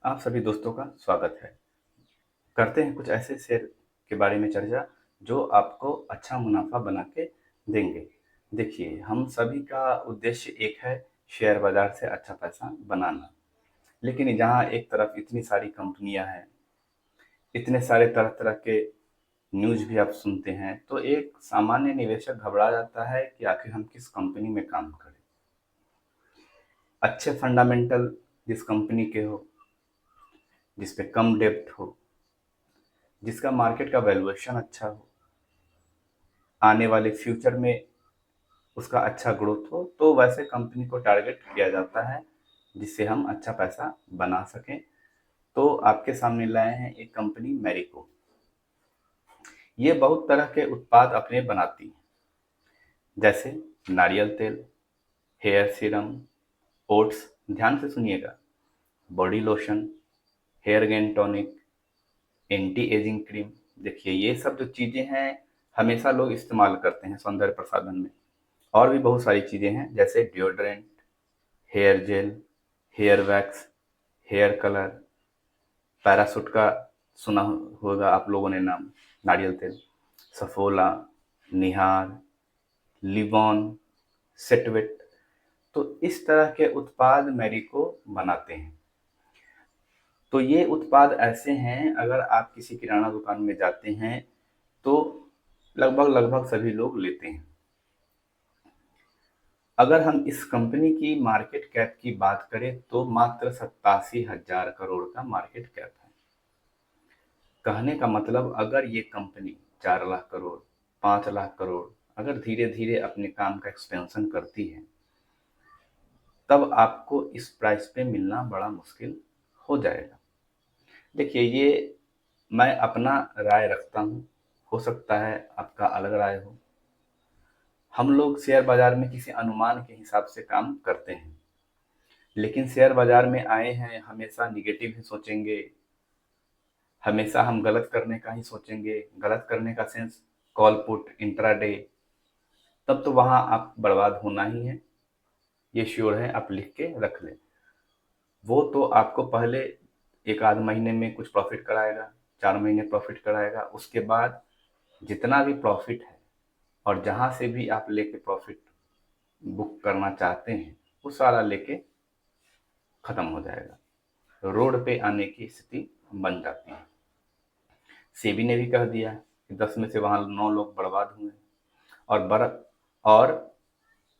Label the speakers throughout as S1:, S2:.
S1: आप सभी दोस्तों का स्वागत है। करते हैं कुछ ऐसे शेयर के बारे में चर्चा जो आपको अच्छा मुनाफा बना के देंगे। देखिए, हम सभी का उद्देश्य एक है, शेयर बाजार से अच्छा पैसा बनाना। लेकिन जहाँ एक तरफ इतनी सारी कंपनियां हैं, इतने सारे तरह-तरह के न्यूज़ भी आप सुनते हैं, तो एक सामान्य निवेशक घबरा जाता है कि आखिर हम किस कंपनी में काम करें। अच्छे फंडामेंटल जिस कंपनी के हो, जिस पे कम डेब्ट हो, जिसका मार्केट का वैल्यूएशन अच्छा हो, आने वाले फ्यूचर में उसका अच्छा ग्रोथ हो, तो वैसे कंपनी को टारगेट किया जाता है जिससे हम अच्छा पैसा बना सकें। तो आपके सामने लाए हैं एक कंपनी मैरिको। ये बहुत तरह के उत्पाद अपने बनाती है, जैसे नारियल तेल, हेयर सीरम, ओट्स, ध्यान से सुनिएगा, body lotion, hair gain tonic, anti ageing cream. देखिए, ये सब जो चीजें हैं हमेशा लोग इस्तेमाल करते हैं सौंदर्य प्रसाधन में। और भी बहुत सारी चीजें हैं जैसे deodorant, hair gel, hair wax, hair colour, Parachute का सुना होगा आप लोगों ने नाम, नारियल तेल, सफोला, निहार, लिवॉन, सेटवेट। तो इस तरह के उत्पाद मैरिको बनाते हैं। तो ये उत्पाद ऐसे हैं, अगर आप किसी किराना दुकान में जाते हैं तो लगभग लगभग सभी लोग लेते हैं। अगर हम इस कंपनी की मार्केट कैप की बात करें तो मात्र 87,000 करोड़ का मार्केट कैप है। कहने का मतलब, अगर ये कंपनी 4 लाख करोड़, 5 लाख करोड़ अगर धीरे धीरे अपने काम का एक्सपेंशन करती है, तब आपको इस प्राइस पे मिलना बड़ा मुश्किल हो जाएगा। देखिए, ये मैं अपना राय रखता हूँ, हो सकता है आपका अलग राय हो। हम लोग शेयर बाजार में किसी अनुमान के हिसाब से काम करते हैं, लेकिन शेयर बाजार में आए हैं, हमेशा निगेटिव ही सोचेंगे, हमेशा हम गलत करने का ही सोचेंगे। गलत करने का सेंस कॉल पुट इंट्राडे, तब तो वहां आप बर्बाद होना ही है। ये श्योर है, आप लिख के रख लें। वो तो आपको पहले एक आध महीने में कुछ प्रॉफिट कराएगा, 4 महीने प्रॉफिट कराएगा, उसके बाद जितना भी प्रॉफिट है और जहां से भी आप लेके प्रॉफिट बुक करना चाहते हैं, वो सारा लेके खत्म हो जाएगा। रोड पे आने की स्थिति बन जाती है। सेबी ने भी कह दिया कि 10 में से वहां 9 लोग बर्बाद हुए। और बर और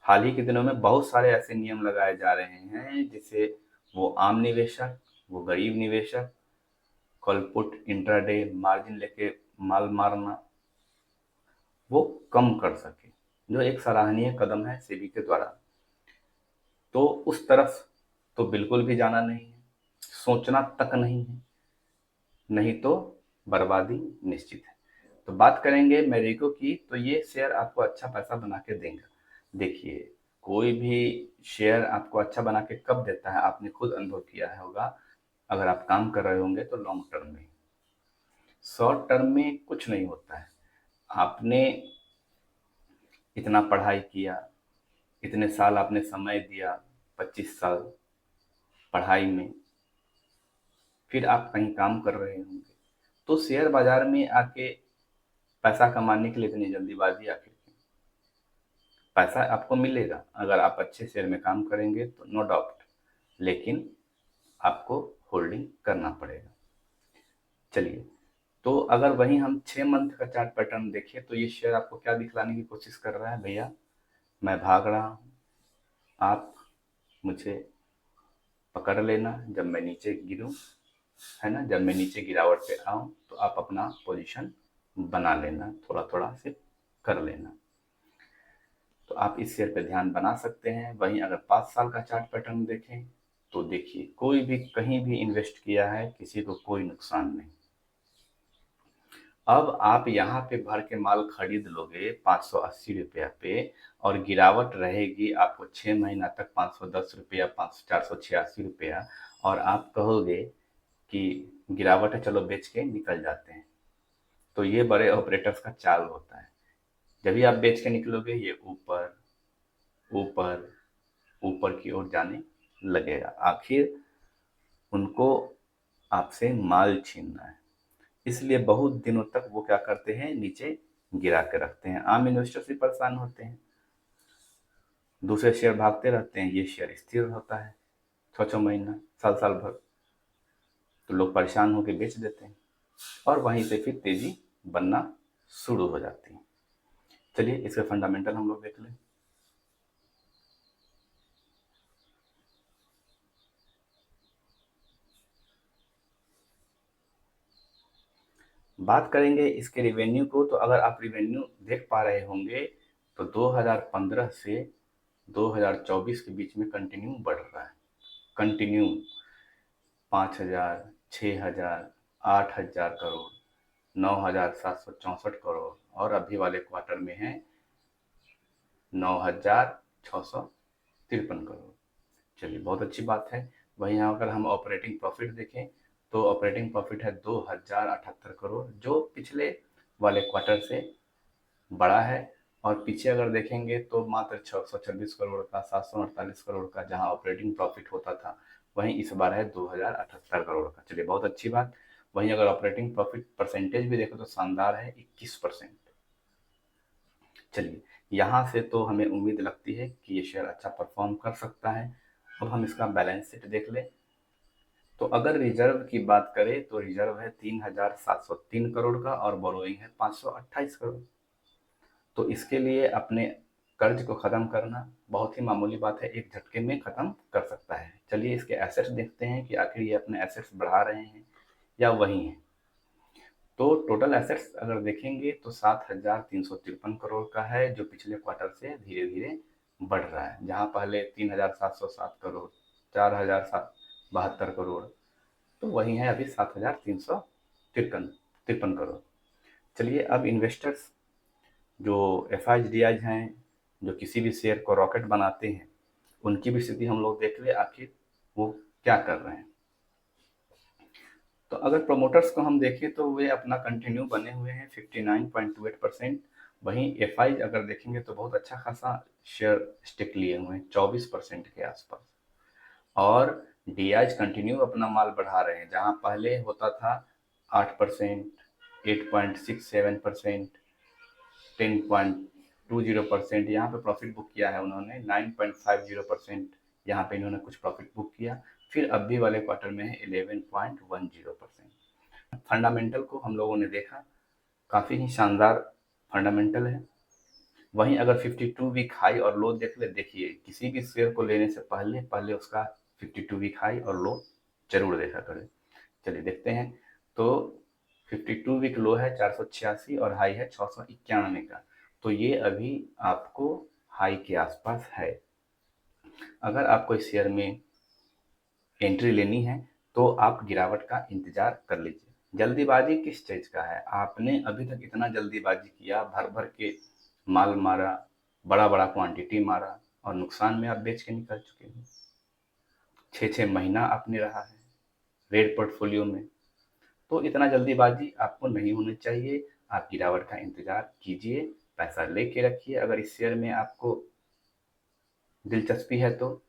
S1: हाल ही के दिनों में बहुत सारे ऐसे नियम लगाए जा रहे हैं जिससे वो आम निवेशक, वो गरीब निवेशक कॉल पुट इंट्राडे मार्जिन लेके माल मारना वो कम कर सके, जो एक सराहनीय कदम है सेबी के द्वारा। तो उस तरफ तो बिल्कुल भी जाना नहीं है, सोचना तक नहीं है, नहीं तो बर्बादी निश्चित है। तो बात करेंगे मैरिको की, तो ये शेयर आपको अच्छा पैसा बना के देंगे। देखिए, कोई भी शेयर आपको अच्छा बना के कब देता है, आपने खुद अनुभव किया है होगा। अगर आप काम कर रहे होंगे तो लॉन्ग टर्म में, शॉर्ट टर्म में कुछ नहीं होता है। आपने इतना पढ़ाई किया, इतने साल आपने समय दिया, 25 साल पढ़ाई में, फिर आप कहीं काम कर रहे होंगे, तो शेयर बाजार में आके पैसा कमाने के लिए इतनी जल्दीबाजी आखिर क्यों? पैसा आपको मिलेगा अगर आप अच्छे शेयर में काम करेंगे तो, नो डाउट, लेकिन आपको होल्डिंग करना पड़ेगा। चलिए, तो अगर वहीं हम 6 मंथ का चार्ट पैटर्न देखें तो ये शेयर आपको क्या दिखलाने की कोशिश कर रहा है, भैया मैं भाग रहा हूँ, आप मुझे पकड़ लेना जब मैं नीचे गिरूं, है ना, जब मैं नीचे गिरावट पे आऊं तो आप अपना पोजीशन बना लेना, थोड़ा थोड़ा से कर लेना। तो आप इस शेयर पे ध्यान बना सकते हैं। वहीं अगर 5 साल का चार्ट पैटर्न देखें तो देखिए, कोई भी कहीं भी इन्वेस्ट किया है, किसी को कोई नुकसान नहीं। अब आप यहाँ पे भर के माल खरीद लोगे 580 रुपया पे, और गिरावट रहेगी आपको 6 महीना तक 510 रुपया, 486 रुपया, और आप कहोगे कि गिरावट है, चलो बेच के निकल जाते हैं। तो ये बड़े ऑपरेटर्स का चाल होता है। जब भी आप बेच के निकलोगे, ये ऊपर ऊपर ऊपर की ओर जाने लगेगा। आखिर उनको आपसे माल छीनना है। इसलिए बहुत दिनों तक वो क्या करते हैं, नीचे गिरा के रखते हैं। आम इन्वेस्टर्स भी परेशान होते हैं, दूसरे शेयर भागते रहते हैं, ये शेयर स्थिर होता है 6-6 महीना, साल भर, तो लोग परेशान होकर बेच देते हैं और वहीं से फिर तेजी बनना शुरू हो जाती है। चलिए इसके फंडामेंटल हम लोग देख लें। बात करेंगे इसके रिवेन्यू को, तो अगर आप रिवेन्यू देख पा रहे होंगे तो 2015 से 2024 के बीच में कंटिन्यू बढ़ रहा है। कंटिन्यू 5,000, 6,000, 8,000 करोड़, 9,764 करोड़ और अभी वाले क्वार्टर में है 9,653 करोड़। चलिए बहुत अच्छी बात है। वहीं अगर हम ऑपरेटिंग प्रॉफिट देखें तो ऑपरेटिंग प्रॉफिट है 2,078 करोड़, जो पिछले वाले क्वार्टर से बड़ा है। और पीछे अगर देखेंगे तो मात्र 626 करोड़ का, 748 करोड़ का जहां ऑपरेटिंग प्रॉफिट होता था, वहीं इस बार है 2,078 करोड़ का। चलिए बहुत अच्छी बात। वहीं अगर ऑपरेटिंग प्रॉफिट परसेंटेज भी देखें तो शानदार है, 21%। चलिए यहाँ से तो हमें उम्मीद लगती है कि ये शेयर अच्छा परफॉर्म कर सकता है। अब हम इसका बैलेंस शीट देख लें। तो अगर रिजर्व की बात करें तो रिजर्व है 3,703 करोड़ का और बोरोइंग है 528 करोड़। तो इसके लिए अपने कर्ज को खत्म करना बहुत ही मामूली बात है, एक झटके में खत्म कर सकता है। चलिए इसके एसेट्स देखते हैं कि आखिर ये अपने एसेट्स बढ़ा रहे हैं या वही हैं। तो टोटल एसेट्स अगर देखेंगे तो 7,353 करोड़ का है, जो पिछले क्वार्टर से धीरे धीरे बढ़ रहा है। जहां पहले 3,707 करोड़, 4,772 करोड़, तो वही है अभी 7,353 करोड़। चलिए अब इन्वेस्टर्स जो एफ आई डी आईज हैं, जो किसी भी शेयर को रॉकेट बनाते हैं, उनकी भी स्थिति हम लोग देख ले आखिर वो क्या कर रहे हैं। तो अगर प्रोमोटर्स को हम देखें तो वे अपना कंटिन्यू बने हुए हैं 59.28%। वहीं एफ आई अगर देखेंगे तो बहुत अच्छा खासा शेयर स्टिक लिए हुए हैं 24% के आसपास। और डी आईज कंटिन्यू अपना माल बढ़ा रहे हैं, जहां पहले होता था 8%, 8.67%, 10.20%, यहाँ पे प्रॉफिट बुक किया है उन्होंने 9.50%, यहाँ पे इन्होंने कुछ प्रॉफिट बुक किया। फिर अभी वाले क्वार्टर में है 11.10%। फंडामेंटल को हम लोगों ने देखा, काफ़ी ही शानदार फंडामेंटल है। वहीं अगर 52 वीक हाई और लो देख ले, देखिए किसी भी शेयर को लेने से पहले पहले उसका 52 वीक हाई और लो जरूर देखा करें। चलिए देखते हैं। तो 52 वीक लो है 486 और हाई है 691 का, तो ये अभी आपको हाई के आसपास है। अगर आपको इस शेयर में एंट्री लेनी है तो आप गिरावट का इंतजार कर लीजिए। जल्दीबाजी किस चीज का है, आपने अभी तक इतना जल्दीबाजी किया, भर भर के माल मारा, बड़ा बड़ा क्वांटिटी मारा और नुकसान में आप बेच के निकल चुके हैं। 6-6 महीना आपने रहा है रेड पोर्टफोलियो में, तो इतना जल्दीबाजी आपको नहीं होनी चाहिए। आप गिरावट का इंतजार कीजिए, पैसा लेके रखिए अगर इस शेयर में आपको दिलचस्पी है तो,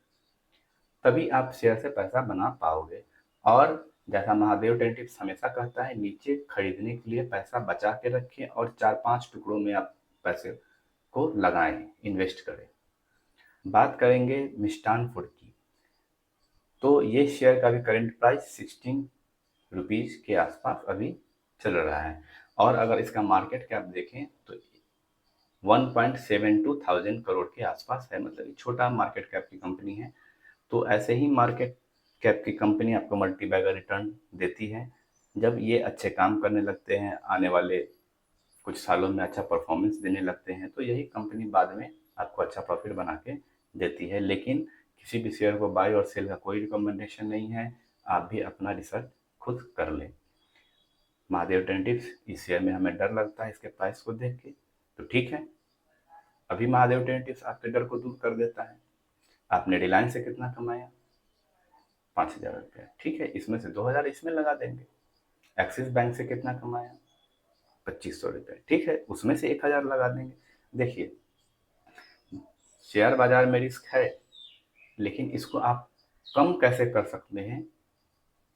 S1: तभी आप शेयर से पैसा बना पाओगे। और जैसा महादेव डेंटिप्स हमेशा कहता है, नीचे खरीदने के लिए पैसा बचा के रखें और 4-5 टुकड़ों में आप पैसे को लगाएं, इन्वेस्ट करें। बात करेंगे मिष्टान फूड की, तो ये शेयर का भी करंट प्राइस 16 रुपीज़ के आसपास अभी चल रहा है। और अगर इसका मार्केट कैप देखें तो 1.72 थाउजेंड करोड़ के आसपास है, मतलब छोटा मार्केट कैप की कंपनी है। तो ऐसे ही मार्केट कैप की कंपनी आपको मल्टी बैगर रिटर्न देती है। जब ये अच्छे काम करने लगते हैं, आने वाले कुछ सालों में अच्छा परफॉर्मेंस देने लगते हैं, तो यही कंपनी बाद में आपको अच्छा प्रॉफिट बना के देती है। लेकिन किसी भी शेयर को बाय और सेल का कोई रिकमेंडेशन नहीं है, आप भी अपना रिसर्च खुद कर लें। महादेव टेंटिव्स, इस शेयर में हमें डर लगता है इसके प्राइस को देख के, तो ठीक है, अभी महादेव टेंटिव्स आपके डर को दूर कर देता है। आपने रिलायंस से कितना कमाया, 5,000 रुपया, ठीक है, इसमें से 2,000 इसमें लगा देंगे। एक्सिस बैंक से कितना कमाया, 2,500 रुपये, ठीक है, उसमें से 1,000 लगा देंगे। देखिए शेयर बाजार में रिस्क है, लेकिन इसको आप कम कैसे कर सकते हैं,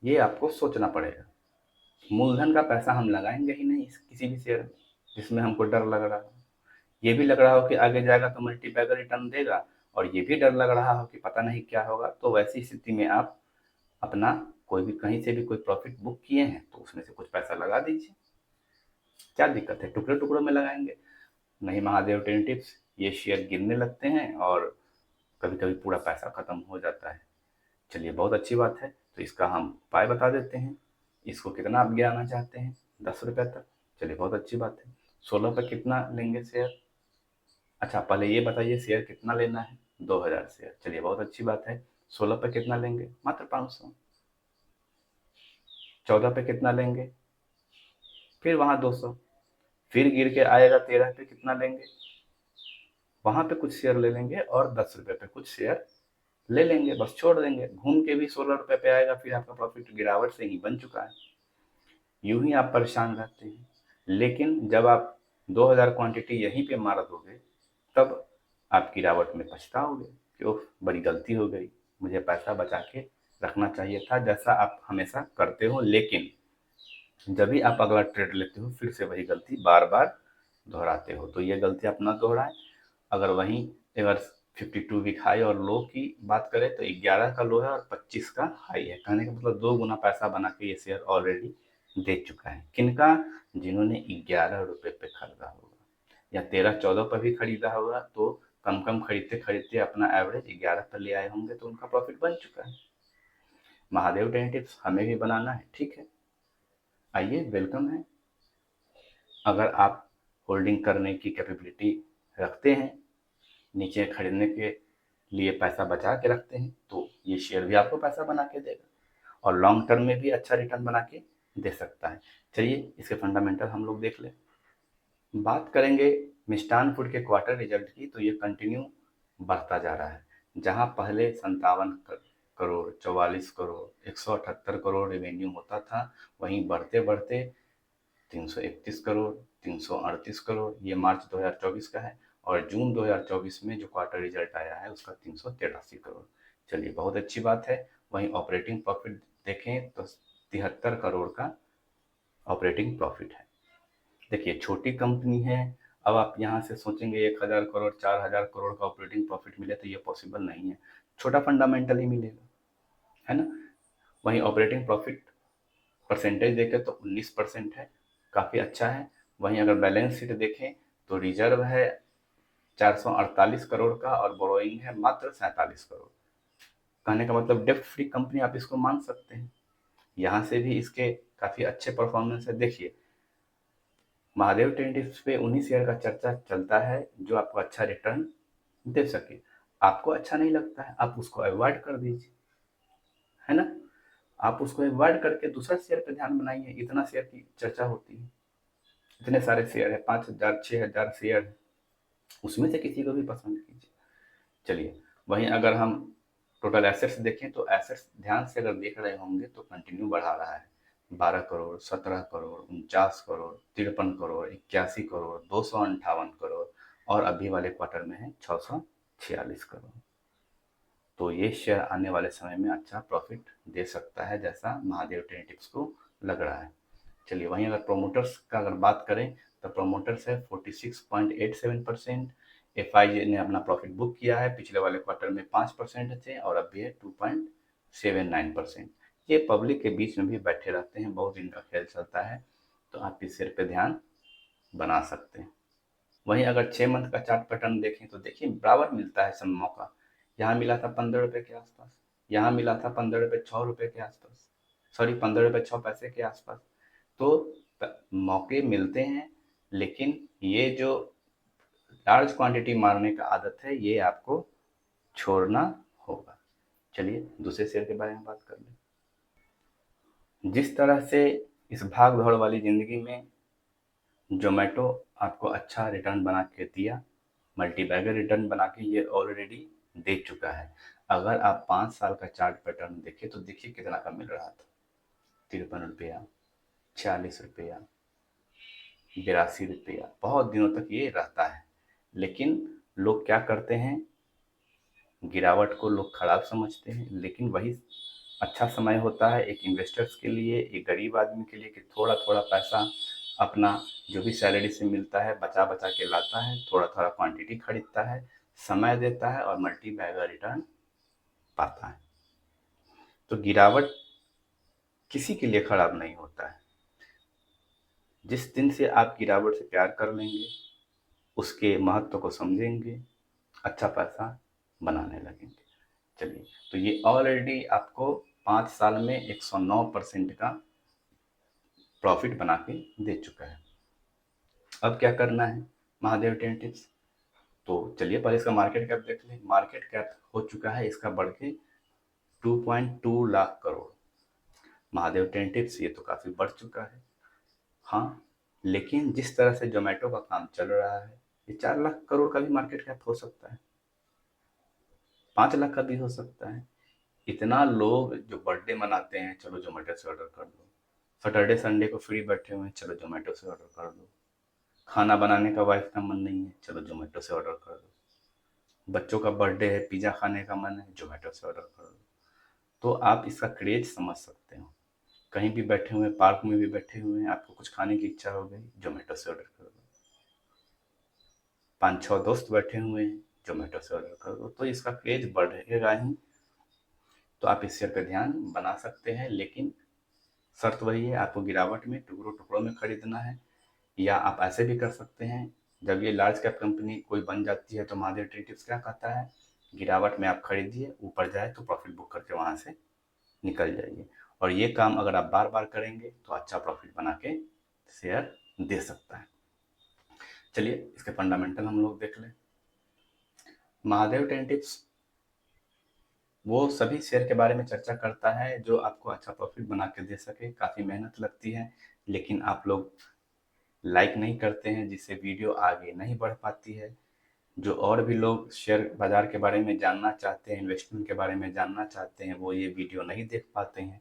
S1: ये आपको सोचना पड़ेगा। मूलधन का पैसा हम लगाएंगे ही नहीं किसी भी शेयर में जिसमें हमको डर लग रहा हो। ये भी लग रहा हो कि आगे जाएगा तो मल्टीबैगर रिटर्न देगा, और ये भी डर लग रहा हो कि पता नहीं क्या होगा, तो वैसी स्थिति में आप अपना कोई भी कहीं से भी कोई प्रॉफिट बुक किए हैं तो उसमें से कुछ पैसा लगा दीजिए। क्या दिक्कत है, टुकड़े टुकड़ों में लगाएंगे। नहीं महादेव टेन टिप्स, ये शेयर गिरने लगते हैं और कभी कभी पूरा पैसा खत्म हो जाता है। चलिए बहुत अच्छी बात है, तो इसका हम उपाय बता देते हैं। इसको कितना आप गिराना चाहते हैं, 10 रुपये तक। चलिए बहुत अच्छी बात है। 16 पे कितना लेंगे शेयर? अच्छा पहले ये बताइए शेयर कितना लेना है? 2000 शेयर। चलिए बहुत अच्छी बात है। 16 पे कितना लेंगे? मात्र 500। 14 पे कितना लेंगे? फिर वहाँ 200। फिर गिर के आएगा 13 पे, कितना लेंगे? वहां पे कुछ शेयर ले लेंगे और 10 रुपए पे कुछ शेयर ले लेंगे, बस छोड़ देंगे। घूम के भी 16 रुपए पे आएगा, फिर आपका प्रॉफिट गिरावट से ही बन चुका है। यूं ही आप परेशान रहते हैं। लेकिन जब आप 2000 क्वांटिटी यहीं पे मार दोगे, तब आप गिरावट में पछताओगे कि ओह बड़ी गलती हो गई, मुझे पैसा बचा के रखना चाहिए था, जैसा आप हमेशा करते हो। लेकिन जब भी आप अगला ट्रेड लेते हो फिर से वही गलती बार बार दोहराते हो। तो ये गलती आप ना दोहराएं। अगर वहीं अगर 52 वीक हाई और लो की बात करें तो 11 का लो है और 25 का हाई है। कहने का मतलब 2 गुना पैसा बना के ये शेयर ऑलरेडी दे चुका है। किनका? जिन्होंने 11 रुपए पे खरीदा होगा या 13-14 पर भी खरीदा होगा, तो कम कम खरीदते खरीदते अपना एवरेज 11 पर ले आए होंगे, तो उनका प्रॉफिट बन चुका है। महादेव टेन टिप्स हमें भी बनाना है, ठीक है, आइए वेलकम है। अगर आप होल्डिंग करने की कैपेबिलिटी रखते हैं, नीचे खरीदने के लिए पैसा बचा के रखते हैं, तो ये शेयर भी आपको पैसा बना के देगा और लॉन्ग टर्म में भी अच्छा रिटर्न बना के दे सकता है। चलिए इसके फंडामेंटल हम लोग देख लें। बात करेंगे मिष्ठान फूड के क्वार्टर रिजल्ट की, तो ये कंटिन्यू बढ़ता जा रहा है। जहां पहले 57 करोड़, 44 करोड़, 178 करोड़ रेवेन्यू होता था, वहीं बढ़ते बढ़ते 331 करोड़, 338 करोड़, ये मार्च 2024 का है। और जून 2024 में जो क्वार्टर रिजल्ट आया है उसका 383 करोड़। चलिए बहुत अच्छी बात है। वहीं ऑपरेटिंग प्रॉफिट देखें तो 73 करोड़ का ऑपरेटिंग प्रॉफिट है। देखिए छोटी कंपनी है, अब आप यहाँ से सोचेंगे 1000 करोड़, 4000 करोड़ का ऑपरेटिंग प्रॉफिट मिले, तो ये पॉसिबल नहीं है। छोटा फंडामेंटल ही मिलेगा, है ना। वहीं ऑपरेटिंग प्रॉफिट परसेंटेज देखें तो 19% है, काफ़ी अच्छा है। वहीं अगर बैलेंस शीट देखें तो रिजर्व है 448 करोड़ का और बोरोइंग है मात्र 47 करोड़। कहने का मतलब डेप्ट फ्री कंपनी आप इसको मान सकते हैं। यहाँ से भी इसके काफ़ी अच्छे परफॉर्मेंस है। देखिए महादेव टेंटिस पे उन्हीं शेयर का चर्चा चलता है जो आपको अच्छा रिटर्न दे सके। आपको अच्छा नहीं लगता है, आप उसको अवॉइड कर दीजिए, है ना। आप उसको अवॉइड करके दूसरा शेयर पे ध्यान बनाइए। इतना शेयर की चर्चा होती है, इतने सारे शेयर है, 5000 6000 शेयर है, उसमें से किसी को भी पसंद कीजिए। चलिए वहीं अगर हम टोटल एसेट्स देखें तो एसेट्स ध्यान से अगर देख रहे होंगे तो कंटिन्यू बढ़ा रहा है। 12 करोड़, 17 करोड़, 49 करोड़, 53 करोड़, 81 करोड़, 258 करोड़, और अभी वाले क्वार्टर में है 646 करोड़। तो ये शेयर आने वाले समय में अच्छा प्रॉफिट दे सकता है, जैसा महादेव टेनेटिव्स को लग रहा है। चलिए वहीं अगर प्रोमोटर्स का अगर बात करें तो प्रोमोटर्स है 46.87%। एफ आई ने अपना प्रॉफिट बुक किया है, पिछले वाले क्वार्टर में 5% थे और अभी है 2.79%। ये पब्लिक के बीच में भी बैठे रहते हैं, बहुत इनका खेल चलता है, तो आप इस शेयर पे ध्यान बना सकते हैं। वहीं अगर 6 मंथ का चार्ट पैटर्न देखें तो देखिए बराबर मिलता है सब मौका। यहाँ मिला था 15 रुपए के आसपास, यहाँ मिला था 15 रुपए 6 रुपए के आसपास, सॉरी 15 रुपए 6 पैसे के आसपास। तो मौके मिलते हैं, लेकिन ये जो लार्ज क्वांटिटी मारने का आदत है ये आपको छोड़ना होगा। चलिए दूसरे शेयर के बारे में बात कर लें। जिस तरह से इस भाग दौड़ वाली जिंदगी में जोमेटो आपको अच्छा रिटर्न बना के दिया, मल्टीबैगर रिटर्न बना के ये ऑलरेडी दे चुका है। अगर आप 5 साल का चार्ट पैटर्न देखें तो देखिए कितना का मिल रहा था। 53 रुपया, 46 रुपया, 82 रुपया, बहुत दिनों तक ये रहता है। लेकिन लोग क्या करते हैं, गिरावट को लोग खराब समझते हैं, लेकिन वही अच्छा समय होता है एक इन्वेस्टर्स के लिए, एक गरीब आदमी के लिए कि थोड़ा थोड़ा पैसा अपना जो भी सैलरी से मिलता है बचा बचा के लाता है, थोड़ा थोड़ा क्वांटिटी खरीदता है, समय देता है और मल्टी बैगर रिटर्न पाता है। तो गिरावट किसी के लिए खराब नहीं होता है। जिस दिन से आप गिरावट से प्यार कर लेंगे, उसके महत्व को समझेंगे, अच्छा पैसा बनाने लगेंगे। चलिए, तो ये ऑलरेडी आपको 5 साल में 109% का प्रॉफिट बना के दे चुका है। अब क्या करना है महादेव टेन टिप्स? तो चलिए पहले इसका मार्केट कैप देख लें। मार्केट कैप हो चुका है इसका बढ़ के 2.2 लाख करोड़। महादेव टेन टिप्स ये तो काफ़ी बढ़ चुका है। हाँ, लेकिन जिस तरह से जोमेटो का काम चल रहा है, ये 4 लाख करोड़ का भी मार्केट कैप हो सकता है, 5 लाख का भी हो सकता है। इतना लोग जो बर्थडे मनाते हैं, चलो जोमेटो से ऑर्डर कर दो। सैटरडे संडे को फ्री बैठे हुए हैं, चलो जोमेटो से ऑर्डर कर दो। खाना बनाने का वाइफ का मन नहीं है, चलो जोमेटो से ऑर्डर कर दो। बच्चों का बर्थडे है, पिज़्ज़ा खाने का मन है, जोमेटो से ऑर्डर कर दो। तो आप इसका क्रेज समझ सकते हो। कहीं भी बैठे हुए हैं, पार्क में भी बैठे हुए हैं, आपको कुछ खाने की इच्छा हो गई, जोमेटो से ऑर्डर कर दो। 5-6 दोस्त बैठे हुए हैं, जोमेटो से ऑर्डर कर दो। तो इसका क्रेज बढ़ेगा ही। तो आप इस शेयर पे ध्यान बना सकते हैं, लेकिन शर्त वही है, आपको गिरावट में टुकड़ों टुकड़ों में खरीदना है। या आप ऐसे भी कर सकते हैं, जब ये लार्ज कैप कंपनी कोई बन जाती है तो महादेव ट्री टिप्स क्या कहता है, गिरावट में आप खरीदिए, ऊपर जाए तो प्रॉफिट बुक करके वहां से निकल जाइए। और ये काम अगर आप बार बार करेंगे तो अच्छा प्रॉफिट बना के शेयर दे सकता है। चलिए इसके फंडामेंटल हम लोग देख लें। महादेव टेन टिप्स वो सभी शेयर के बारे में चर्चा करता है जो आपको अच्छा प्रॉफिट बना के दे सके। काफ़ी मेहनत लगती है, लेकिन आप लोग लाइक नहीं करते हैं, जिससे वीडियो आगे नहीं बढ़ पाती है। जो और भी लोग शेयर बाज़ार के बारे में जानना चाहते हैं, इन्वेस्टमेंट के बारे में जानना चाहते हैं, वो ये वीडियो नहीं देख पाते हैं।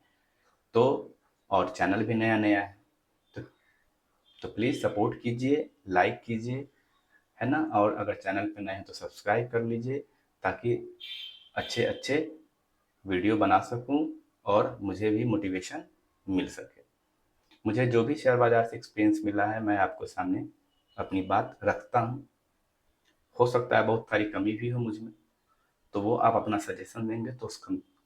S1: तो और चैनल भी नया नया है, तो, तो प्लीज़ सपोर्ट कीजिए, लाइक कीजिए, है ना। और अगर चैनल पे नए हैं तो सब्सक्राइब कर लीजिए, ताकि अच्छे अच्छे वीडियो बना सकूं और मुझे भी मोटिवेशन मिल सके। मुझे जो भी शेयर बाज़ार से एक्सपीरियंस मिला है, मैं आपको सामने अपनी बात रखता हूँ। हो सकता है बहुत सारी कमी भी हो मुझ में, तो वो आप अपना सजेशन देंगे तो उस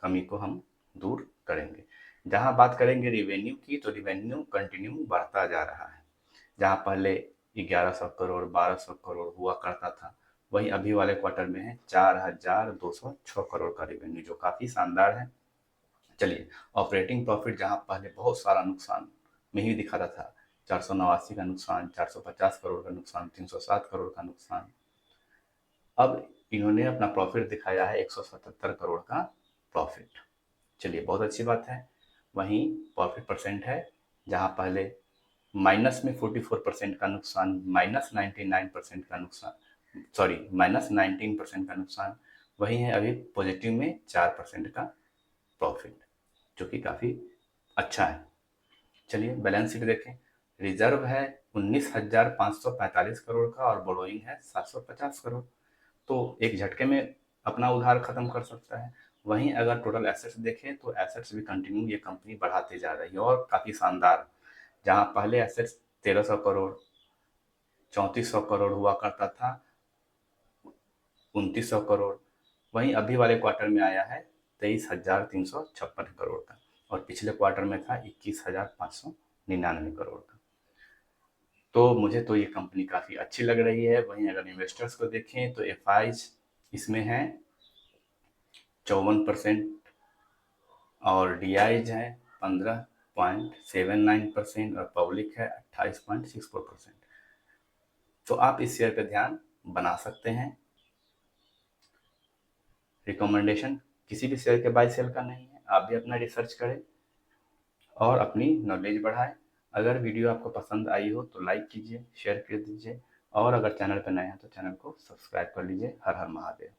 S1: कमी को हम दूर करेंगे। जहाँ बात करेंगे रिवेन्यू की, तो रिवेन्यू कंटिन्यू बढ़ता जा रहा है। जहाँ पहले 1100 करोड़ 1200 करोड़ हुआ करता था, वही अभी वाले क्वार्टर में है 4206 करोड़ का रिवेन्यू, जो काफ़ी शानदार है। चलिए, ऑपरेटिंग प्रॉफिट जहाँ पहले बहुत सारा नुकसान में ही दिखाता था, 489 का नुकसान, 450 करोड़ का नुकसान, 307 करोड़ का नुकसान, अब इन्होंने अपना प्रॉफिट दिखाया है 177 करोड़ का प्रॉफिट। चलिए बहुत अच्छी बात है। वहीं प्रॉफिट परसेंट है, जहाँ पहले माइनस में 44% का नुकसान, माइनस 99% का नुकसान, सॉरी माइनस 19% का नुकसान, वही है अभी पॉजिटिव में 4% का प्रॉफिट, जो कि काफ़ी अच्छा है। चलिए बैलेंस शीट देखें। रिजर्व है 19,545 करोड़ का और बोरोइंग है 750 करोड़। तो एक झटके में अपना उधार खत्म कर सकता है। वहीं अगर टोटल एसेट्स देखें तो एसेट्स भी कंटिन्यू ये कंपनी बढ़ाती जा रही है और काफ़ी शानदार। जहां पहले एसेट्स 1300 करोड़ 3400 करोड़ हुआ करता था, 2900 करोड़, वहीं अभी वाले क्वार्टर में आया है 23,356 करोड़ का, और पिछले क्वार्टर में था 21,599 करोड़ का। तो मुझे तो ये कंपनी काफ़ी अच्छी लग रही है। वहीं अगर इन्वेस्टर्स को देखें तो एफ इसमें है 54% और डी है 15.79% और पब्लिक है 28.64%। तो आप इस शेयर पे ध्यान बना सकते हैं। रिकमेंडेशन किसी भी शेयर के बाय सेल का नहीं है, आप भी अपना रिसर्च करें और अपनी नॉलेज बढ़ाएं। अगर वीडियो आपको पसंद आई हो तो लाइक कीजिए, शेयर कर दीजिए, और अगर चैनल पर नए हैं तो चैनल को सब्सक्राइब कर लीजिए। हर हर महादेव।